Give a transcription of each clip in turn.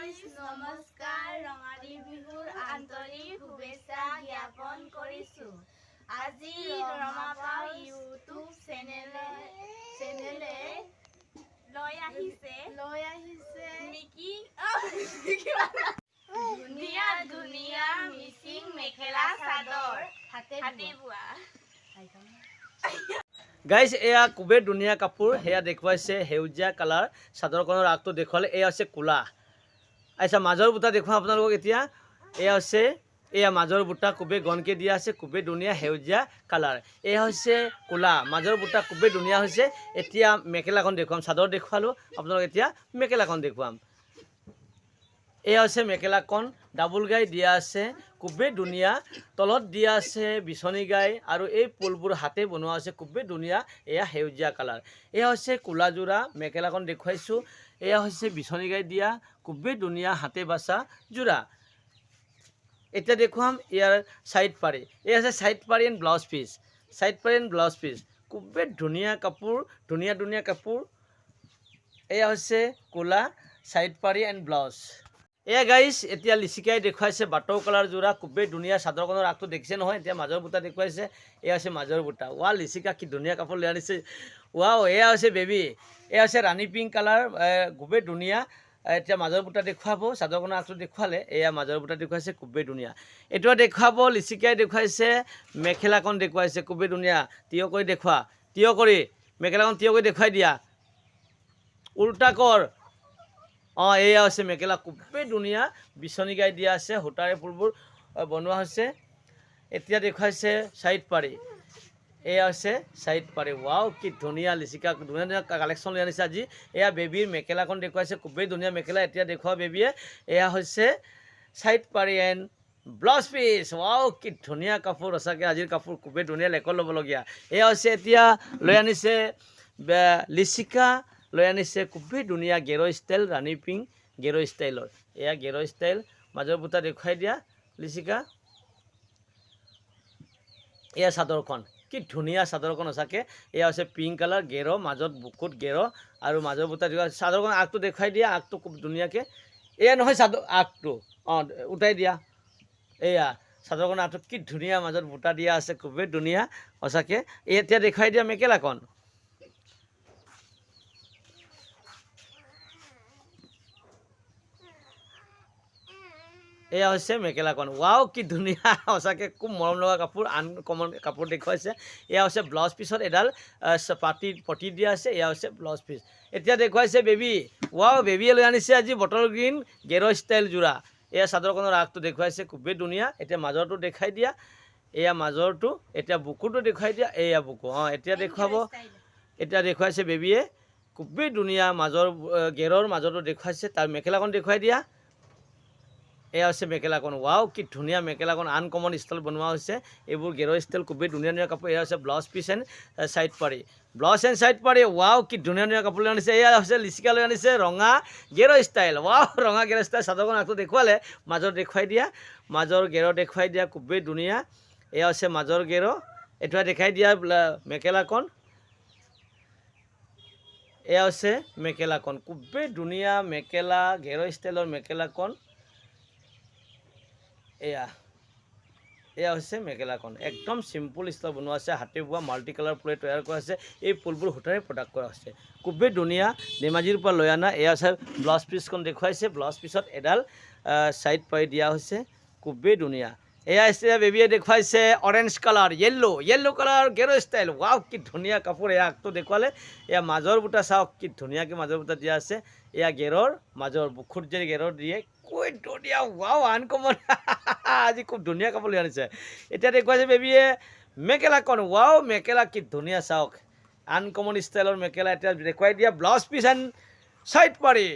Viewers নমস্কাৰ ৰঙালী বিহুৰ আন্তৰিক শুভেচ্ছা জ্ঞাপন কৰিছোঁ। আজি ৰমাপাও ইউটিউব চেনেলে লৈ আহিছে মিকি ধুনীয়া মিচিং মেখেলা চাদৰ হাতে বোৱা। গাইজ এয়া খুবেই ধুনীয়া কাপোৰ সেয়া দেখুৱাইছে সেউজীয়া কালাৰ চাদৰখনৰ আগটো দেখুৱালে এয়া হৈছে কোলা আচ্ছা মাজৰ বুটা দেখুৱাম আপোনালোকক এতিয়া এয়া হৈছে এয়া মাজৰ বুটা খুবেই গণকে দিয়া আছে খুবেই ধুনীয়া সেউজীয়া কালাৰ এয়া হৈছে কোলা মাজৰ বুটা খুবেই ধুনীয়া হৈছে এতিয়া মেখেলাখন দেখুৱাম চাদৰ দেখুৱালোঁ আপোনালোক এতিয়া মেখেলাখন দেখুৱাম এয়া হৈছে মেখেলাখন ডাবল গাই দিয়া আছে খুবেই ধুনীয়া তলত দিয়া আছে বিচনী গাই আৰু এই ফুলবোৰ হাতে বনোৱা আছে খুবেই ধুনীয়া এয়া সেউজীয়া কালাৰ এয়া হৈছে কোলা যোৰা মেখেলাখন দেখুৱাইছোঁ এয়া হৈছে বিচনী গাই দিয়া খুবেই ধুনীয়া হাতে বাছা যোৰা এতিয়া দেখুৱাম ইয়াৰ সাইড পাৰি এয়া আছে সাইড পাৰি এণ্ড ব্লাউজ পিচ সাইড পাৰি এণ্ড ব্লাউজ পিচ খুবেই ধুনীয়া কাপোৰ ধুনীয়া কাপোৰ এয়া হৈছে কোলা সাইড পাৰি এণ্ড ব্লাউজ এয়া গাইজ এতিয়া লিচিকাই দেখুৱাইছে বাটৌ কালাৰ যোৰা খুবেই ধুনীয়া চাদৰখনৰ আগটো দেখিছে নহয় এতিয়া মাজৰ বুটা দেখুৱাইছে এয়া হৈছে মাজৰ বুটা ৱা লিচিকা কি ধুনীয়া কাপোৰ লৈ আনিছে ৱাও এয়া হৈছে বেবী এয়া হৈছে ৰাণী পিংক কালাৰ খুবেই ধুনীয়া এতিয়া মাজৰ বুটা দেখুৱাব চাদৰখনৰ আগটো দেখুৱালে এয়া মাজৰ বুটা দেখুৱাইছে খুবেই ধুনীয়া এইটো দেখুৱাব লিচিকাই দেখুৱাইছে মেখেলাখন দেখুৱাইছে খুবেই ধুনীয়া তিয় কৰি দেখুৱা তিয় কৰি মেখেলাখন তিয় কৰি দেখুৱাই দিয়া উল্টা কৰ অঁ এয়া হৈছে মেখেলা খুবেই ধুনীয়া বিচনী গাই দিয়া আছে সূতাৰে ফুলবোৰ বনোৱা হৈছে এতিয়া দেখুৱাইছে সাইড পাৰি এয়া হৈছে সাইড পাৰি ৱাও কি ধুনীয়া লিচিকা ধুনীয়া কালেকশ্যন লৈ আনিছে আজি এয়া বেবীৰ মেখেলাখন দেখুৱাইছে খুবেই ধুনীয়া মেখেলা এতিয়া দেখুওৱা বেবীয়ে এয়া হৈছে সাইড পাৰি এণ্ড ব্লাউজ পিচ ৱাও কি ধুনীয়া কাপোৰ সঁচাকৈ আজিৰ কাপোৰ খুবেই ধুনীয়া লেকত ল'বলগীয়া এয়া হৈছে এতিয়া লৈ আনিছে লিচিকা লৈ আনিছে খুবেই ধুনীয়া গেৰ ষ্টাইল ৰাণী পিংক গেৰ ষ্টাইলৰ এয়া গেৰ ষ্টাইল মাজৰ বুটা দেখুৱাই দিয়া লিচিকা এয়া চাদৰখন কি ধুনীয়া চাদৰখন সঁচাকৈ এয়া হৈছে পিংক কালাৰ গেৰ মাজত বুকুত গেৰ আৰু মাজৰ বুটা দেখুৱাই চাদৰখন আগটো দেখুৱাই দিয়া আগটো খুব ধুনীয়াকৈ এয়া নহয় চাদৰ আগটো অঁ উঠাই দিয়া এয়া চাদৰখন আগটো কি ধুনীয়া মাজত বুটা দিয়া আছে খুবেই ধুনীয়া সঁচাকৈ এতিয়া দেখুৱাই দিয়া মেখেলাখন এয়া হৈছে মেখেলাখন ৱাও কি ধুনীয়া সঁচাকৈ খুব মৰম লগা কাপোৰ আনকমন কাপোৰ দেখুৱাইছে এয়া হৈছে ব্লাউজ পিছত এডাল পটি দিয়া আছে এয়া হৈছে ব্লাউজ পিচ এতিয়া দেখুৱাইছে বেবী ৱাও বেবীয়ে লৈ আনিছে আজি বটল গ্ৰীণ গেৰ ষ্টাইল যোৰা এয়া চাদৰখনৰ আগটো দেখুৱাইছে খুবেই ধুনীয়া এতিয়া মাজৰটো দেখাই দিয়া এয়া মাজৰটো এতিয়া বুকুটো দেখুৱাই দিয়া এয়া বুকু অঁ এতিয়া দেখুৱাব এতিয়া দেখুৱাইছে বেবীয়ে খুবেই ধুনীয়া মাজৰ গেৰৰ মাজৰটো দেখুৱাইছে তাৰ মেখেলাখন দেখুৱাই দিয়া এয়া হৈছে মেখেলাখন ৱাও কি ধুনীয়া মেখেলাখন আনকমন ষ্টাইল বনোৱা হৈছে এইবোৰ গেৰ ষ্টাইল খুবেই ধুনীয়া কাপোৰ এয়া হৈছে ব্লাউজ পিচ এণ্ড সাইড পাৰি ব্লাউজ এণ্ড সাইড পাৰি ৱাও কি ধুনীয়া কাপোৰ লৈ আনিছে এয়া হৈছে লিচিকা লৈ আনিছে ৰঙা গেৰ ষ্টাইল ৱাও ৰঙা গেৰ ষ্টাইল চাদৰখন আগটো দেখুৱালে মাজৰ দেখুৱাই দিয়া মাজৰ গেৰ দেখুৱাই দিয়া খুবেই ধুনীয়া এয়া হৈছে মাজৰ গেৰ এইটো দেখাই দিয়া মেখেলাখন এয়া হৈছে মেখেলাখন খুবেই ধুনীয়া মেখেলা গেৰ ষ্টাইলৰ মেখেলাখন এয়া হৈছে মেখেলাখন একদম চিম্পুল ষ্টাইল বনোৱা আছে হাতে বোৱা মাল্টি কালাৰ ফুলে তৈয়াৰ কৰা আছে এই ফুলবোৰ সূতাৰে প্ৰডাক্ট কৰা হৈছে খুবেই ধুনীয়া ধেমাজিৰ পৰা লৈ অনা এয়া হৈছে ব্লাউজ পিচখন দেখুৱাইছে ব্লাউজ পিচত এডাল সাইড পাৰি দিয়া হৈছে খুবেই ধুনীয়া এয়া এতিয়া বেবীয়ে দেখুৱাইছে অৰেঞ্জ কালাৰ য়েল্ল' কালাৰ গেৰ ষ্টাইল ৱাও কি ধুনীয়া কাপোৰ এয়া আগটো দেখুৱালে এয়া মাজৰ বুটা চাওক কি ধুনীয়াকৈ মাজৰ বুটা দিয়া আছে এয়া গেৰৰ মাজৰ বুকুত যে গেৰৰ দিয়ে কৈ ধুনীয়া ৱাও আনকমন আজি খুব ধুনীয়া কাপোৰ লৈ আনিছে এতিয়া দেখুৱাইছে বেবীয়ে মেখেলাখন ৱাও মেখেলা কি ধুনীয়া চাওক আনকমন ষ্টাইলৰ মেখেলা এতিয়া দেখুৱাই দিয়া ব্লাউজ পিচ এণ্ড সাইড পাৰি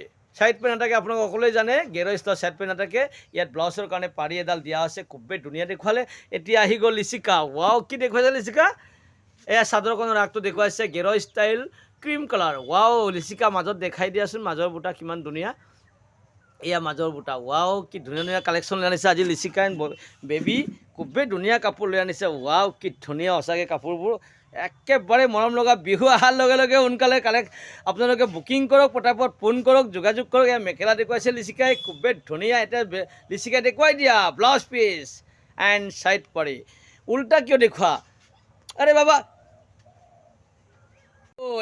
নাথাকে আপোনালোক সকলোৱে জানে গেৰ ষ্টাইল সাইড পাৰি নাথাকে ইয়াত ব্লাউজৰ কাৰণে পাৰি এডাল দিয়া আছে খুবেই ধুনীয়া দেখুৱালে এতিয়া আহি গ'ল লিচিকা ৱাও কি দেখুৱাইছে লিচিকা এয়া চাদৰখনৰ আগটো দেখুৱাইছে গেৰ ষ্টাইল ক্ৰীম কালাৰ ৱাও লিচিকা মাজত দেখাই দিয়াচোন মাজৰ বুটা কিমান ধুনীয়া এয়া মাজৰ বুটা ৱাও কি ধুনীয়া ধুনীয়া কালেকশ্যন লৈ আনিছে আজি লিচিকা এণ্ড বেবী খুবেই ধুনীয়া কাপোৰ লৈ আনিছে ৱাও কি ধুনীয়া সঁচাকৈ কাপোৰবোৰ একেবাৰে মৰম লগা বিহু অহাৰ লগে লগে সোনকালে আপোনালোকে বুকিং কৰক পটাপট ফোন কৰক যোগাযোগ কৰক এয়া মেখেলা দেখুৱাইছে লিচিকাই খুবেই ধুনীয়া এতিয়া লিচিকাই দেখুৱাই দিয়া ব্লাউজ পিচ এণ্ড চাইড পাৰি উল্টা কিয় দেখুওৱা আৰে বাবা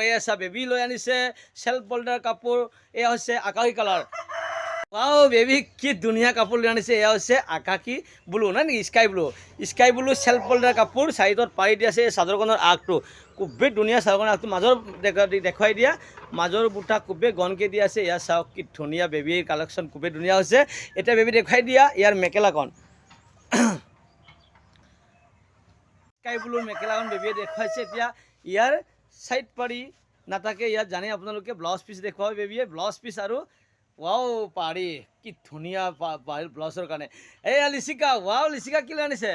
এয়া চা বেবী লৈ আনিছে চেল্ফ হোল্ডাৰ কাপোৰ এয়া হৈছে আকাশী কালাৰ ৱাও বেবী কি ধুনীয়া কাপোৰ লৈ আনিছে এয়া হৈছে আকাশী ব্লু নাই নেকি স্কাই ব্লু চেল্ফ হোল্ডাৰ কাপোৰ চাইডত পাৰি দিয়া আছে এই চাদৰখনৰ আগটো খুবেই ধুনীয়া চাদৰখনৰ আগটো মাজৰ দেখুৱাই দিয়া মাজৰ বুটা খুবেই গনকৈ দিয়া আছে এয়া চাওক কি ধুনীয়া বেবীৰ কালেকশ্যন খুবেই ধুনীয়া হৈছে এতিয়া বেবী দেখুৱাই দিয়া ইয়াৰ মেখেলাখন স্কাই ব্লুৰ মেখেলাখন বেবীয়ে দেখুৱাইছে এতিয়া ইয়াৰ চাইড পাৰি নাথাকে ইয়াত জানে আপোনালোকে ব্লাউজ পিচ দেখুৱাই বেবীয়ে ব্লাউজ পিচ আৰু ৱাও পাৰি কি ধুনীয়া ব্লাউজৰ কাৰণে এয়া লিচিকা ৱাও লিচিকা কি লৈ আনিছে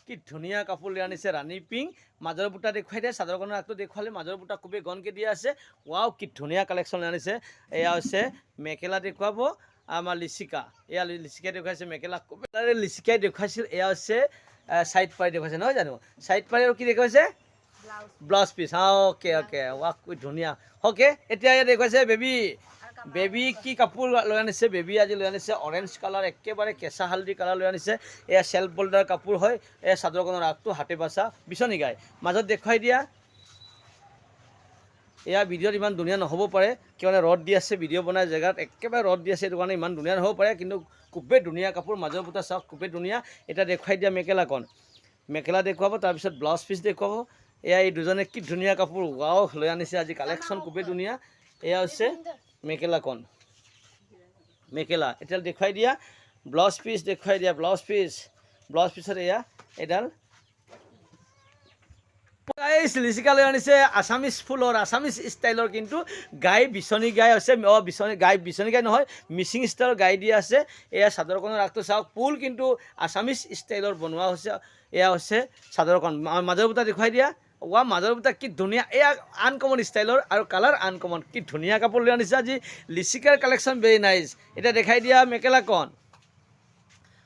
কি ধুনীয়া কাপোৰ লৈ আনিছে ৰাণী পিংক মাজৰ বুটা দেখুৱাই দিয়ে চাদৰখনৰ আগটো দেখুৱালে মাজৰ বুটা খুবেই গনকৈ দিয়া আছে ৱাও কি ধুনীয়া কালেকশ্যন লৈ আনিছে এয়া হৈছে মেখেলা দেখুৱাব আমাৰ লিচিকা এয়া লিচিকাই দেখুৱাইছে মেখেলা খুবেই লিচিকাই দেখুৱাইছিল এয়া হৈছে চাইড পাৰি দেখুৱাইছে নহয় জানো চাইড পাৰি আৰু কি দেখুৱাইছে ব্লাউজ পিচ অ'কে ৱাহ কি ধুনীয়া অ'কে এতিয়া ইয়াত দেখুৱাইছে বেবী কি কাপোৰ লৈ আনিছে বেবী আজি লৈ আনিছে অৰেঞ্জ কালাৰ একেবাৰে কেঁচা হালধি কালাৰ লৈ আনিছে এয়া চেল্ফ হোল্ডাৰ কাপোৰ হয় এয়া চাদৰখনৰ আগটো হাতে বাচা বিচনী গাই মাজত দেখুৱাই দিয়া এয়া ভিডিঅ'ত ইমান ধুনীয়া নহ'ব পাৰে কিয়নো ৰ'দ দি আছে ভিডিঅ' বনাই জেগাত একেবাৰে ৰ'দ দি আছে সেইটো কাৰণে ইমান ধুনীয়া নহ'ব পাৰে কিন্তু খুবেই ধুনীয়া কাপোৰ মাজৰ বুটা চাওক খুবেই ধুনীয়া এতিয়া দেখুৱাই দিয়া মেখেলা দেখুৱাব তাৰপিছত ব্লাউজ পিচ দেখুৱাব এয়া এই দুজনে কি ধুনীয়া কাপোৰ ৱাও লৈ আনিছে আজি কালেকশ্যন খুবেই ধুনীয়া এয়া হৈছে মেখেলা এতিয়া দেখুৱাই দিয়া ব্লাউজ পিচ দেখুৱাই দিয়া ব্লাউজ পিছত এয়া এডাল লিচিকা লৈ আনিছে আছামিজ ফুলৰ আছামিজ ষ্টাইলৰ কিন্তু গাই বিচনী গাই আছে বিচনী গাই নহয় মিচিং ষ্টাইলৰ গাই দিয়া আছে এয়া চাদৰখনৰ আগটো চাওক ফুল কিন্তু আছামিজ ষ্টাইলৰ বনোৱা হৈছে এয়া হৈছে চাদৰখন মাজৰ বুটা দেখুৱাই দিয়া ৱা মাজৰ বুটা কি ধুনীয়া এয়া আনকমন ষ্টাইলৰ আৰু কালাৰ আনকমন কি ধুনীয়া কাপোৰ লৈ আনিছে আজি লিচিকাৰ কালেকশ্যন ভেৰি নাইচ এতিয়া দেখাই দিয়া মেখেলাখন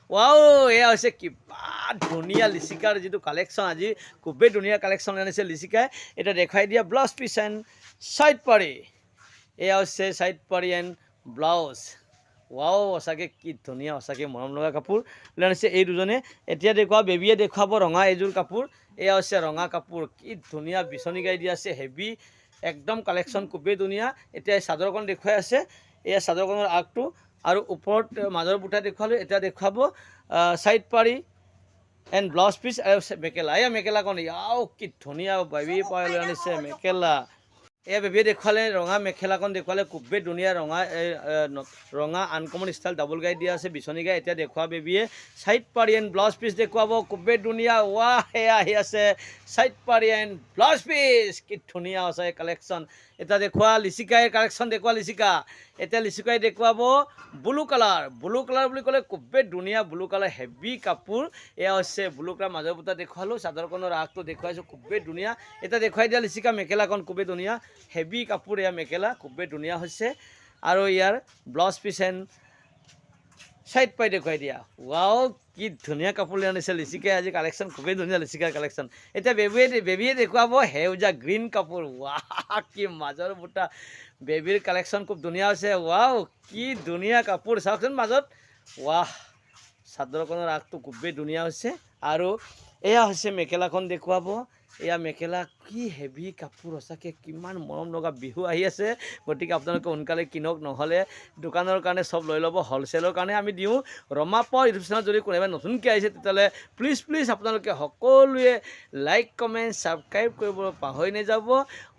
ৱাও এয়া হৈছে কিবা ধুনীয়া লিচিকাৰ যিটো কালেকশ্যন আজি খুবেই ধুনীয়া কালেকশ্যন লৈ আনিছে লিচিকাই এতিয়া দেখুৱাই দিয়া ব্লাউজ পিচ এণ্ড চাইড পাৰি এয়া হৈছে চাইড পাৰি এণ্ড ব্লাউজ ৱাও সঁচাকৈ কি ধুনীয়া সঁচাকৈ মৰম লগা কাপোৰ লৈ আনিছে এই দুজনে এতিয়া দেখুওৱা বেবীয়ে দেখুৱাব ৰঙা এযোৰ কাপোৰ এয়া হৈছে ৰঙা কাপোৰ কি ধুনীয়া বিচনী গাই দিয়া আছে হেভি একদম কালেকশ্যন খুবেই ধুনীয়া এতিয়া চাদৰখন দেখুৱাই আছে এয়া চাদৰখনৰ আগটো আৰু ওপৰত মাজৰ বুটা দেখুৱালোঁ এতিয়া দেখুৱাব চাইড পাৰি এণ্ড ব্লাউজ পিচ আৰু মেখেলা এয়া মেখেলাখন ইয়াও কি ধুনীয়া বেবী পাই লৈ আনিছে মেখেলা এয়া বেবীয়ে দেখুৱালে ৰঙা মেখেলাখন দেখুৱালে খুবেই ধুনীয়া ৰঙা আনকমন ষ্টাইল ডাবল গাই দিয়া আছে বিচনী গাই এতিয়া দেখুওৱা বেবীয়ে চাইড পাৰি এণ্ড ব্লাউজ পিচ দেখুৱাব খুবেই ধুনীয়া ৱাহ সেয়া আহি আছে চাইড পাৰি এণ্ড ব্লাউজ পিচ কি ধুনীয়া আছে কালেকশ্যন এতিয়া দেখুওৱা লিচিকাই কালেকশ্যন দেখুওৱা লিচিকা এতিয়া লিচিকাই দেখুৱাব ব্লু কালাৰ বুলি ক'লে খুবেই ধুনীয়া ব্লু কালাৰ হেভি কাপোৰ এয়া হৈছে ব্লু কালাৰ মাজৰ বুটা দেখুৱালোঁ চাদৰখনৰ আগটো দেখুৱাইছোঁ খুবেই ধুনীয়া এতিয়া দেখুৱাই দিয়া লিচিকা মেখেলাখন খুবেই ধুনীয়া হেভি কাপোৰ এয়া মেখেলা খুবেই ধুনীয়া হৈছে আৰু ইয়াৰ ব্লাউজ পিচ এণ্ড চাইড পাই দেখুৱাই দিয়া ৱাও কি ধুনীয়া কাপোৰ লৈ আনিছে লিচিকাই আজি কালেকশ্যন খুবেই ধুনীয়া লিচিকাৰ কালেকশ্যন এতিয়া বেবীয়ে দেখুৱাব সেউজীয়া গ্ৰীণ কাপোৰ ৱাহ কি মাজৰ বুটা বেবীৰ কালেকশ্যন খুব ধুনীয়া হৈছে ৱাও কি ধুনীয়া কাপোৰ চাওকচোন মাজত ৱাহ চাদৰখনৰ আগটো খুবেই ধুনীয়া হৈছে আৰু এয়া হৈছে মেখেলাখন দেখুৱাব এয়া মেখেলা কি হেভি কাপোৰ সঁচাকৈ কিমান মৰম লগা বিহু আহি আছে গতিকে আপোনালোকে সোনকালে কিনক নহ'লে দোকানৰ কাৰণে চব লৈ ল'ব হ'লচেলৰ কাৰণে আমি দিওঁ ৰমা পাও ইউটিউব চেনেলত যদি কোনোবাই নতুনকৈ আহিছে তেতিয়াহ'লে প্লিজ আপোনালোকে সকলোৱে লাইক কমেণ্ট ছাবস্ক্ৰাইব কৰিবলৈ পাহৰি নাযাব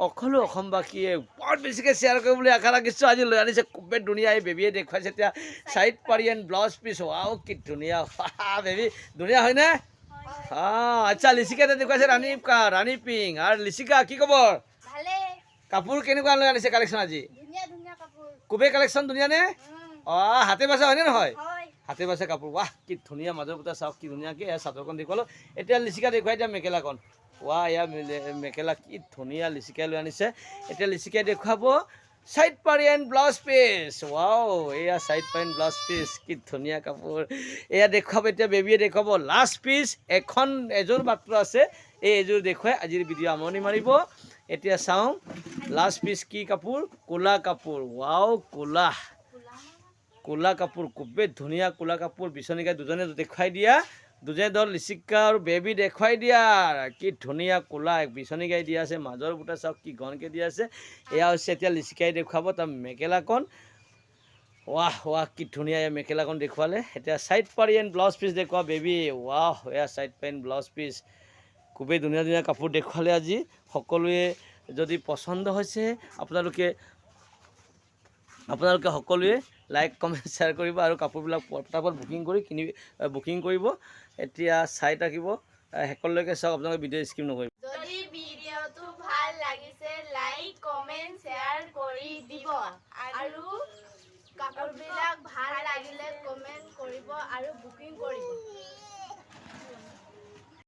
অকলো অসমবাসীয়ে বৰ বেছিকৈ শ্বেয়াৰ কৰিবলৈ আশা ৰাখিছোঁ আজি লৈ আনিছে খুবেই ধুনীয়া এই বেবীয়ে দেখুৱাইছে এতিয়া চাইড পাৰি এণ্ড ব্লাউজ পিচ ৱাও কি ধুনীয়া বেবী ধুনীয়া হয়নে আচ্ছা লিচিকা দেখুৱাইছে ৰাণী পিংক আৰু লিচিকা কি খবৰ কাপোৰ কেনেকুৱা লৈ আনিছে কালেকশ্যন আজি খুবেই কালেকশ্যন ধুনীয়া নে হাতে বাচা হয়নে নহয় হাতে বাচা কাপোৰ ৱাহ কি ধুনীয়া মাজৰ বুটা চাওক কি ধুনীয়াকৈ এয়া চাদৰখন দেখুৱালোঁ এতিয়া লিচিকা দেখুৱাই দিয়া মেখেলাখন ৱাহ এয়া মেখেলা কি ধুনীয়া লিচিকাই লৈ আনিছে এতিয়া লিচিকাই দেখুৱাব সাইড পাৰি এণ্ড ব্লাউজ পিচ ৱাও এয়া সাইড পাৰি এণ্ড ব্লাউজ পিচ কি ধুনীয়া কাপোৰ এয়া দেখুৱাব এতিয়া বেবীয়ে দেখুৱাব লাষ্ট পিচ এযোৰ মাত্ৰ আছে এই এযোৰ দেখুৱাই আজিৰ ভিডিঅ' আমনি মাৰিব এতিয়া চাওঁ লাষ্ট পিচ কি কাপোৰ কোলা কাপোৰ ৱাও কোলা কাপোৰ খুবেই ধুনীয়া কোলা কাপোৰ বিচনীকা দুজনে দেখুৱাই দিয়া দুজনে ধৰ লিচিকা আৰু বেবী দেখুৱাই দিয়া কি ধুনীয়া কোলা বিচনী গাই দিয়া আছে মাজৰ বুটা চাওক কি ঘনকৈ দিয়া আছে এয়া হৈছে এতিয়া লিচিকাই দেখুৱাব তাৰ মেখেলাখন ৱাহ কি ধুনীয়া এয়া মেখেলাখন দেখুৱালে এতিয়া চাইড পাৰি এণ্ড ব্লাউজ পিচ দেখুওৱা বেবী ৱাহ এয়া চাইড পাৰি এণ্ড ব্লাউজ পিচ খুবেই ধুনীয়া ধুনীয়া কাপোৰ দেখুৱালে আজি সকলোৱে যদি পচন্দ হৈছে আপোনালোকে সকলোৱে লাইক কমেণ্ট শ্বেয়াৰ কৰিব আৰু কাপোৰবিলাক পটাপট বুকিং কৰিব এতিয়া চাই থাকিব শেষলৈকে চাওক আপোনালোকে ভিডিঅ' স্কিপ নকৰিব যদি ভিডিঅ'টো ভাল লাগিছে লাইক কমেণ্ট শ্বেয়াৰ কৰি দিব আৰু কাপোৰবিলাক ভাল লাগিলে কমেণ্ট কৰিব আৰু বুকিং কৰিব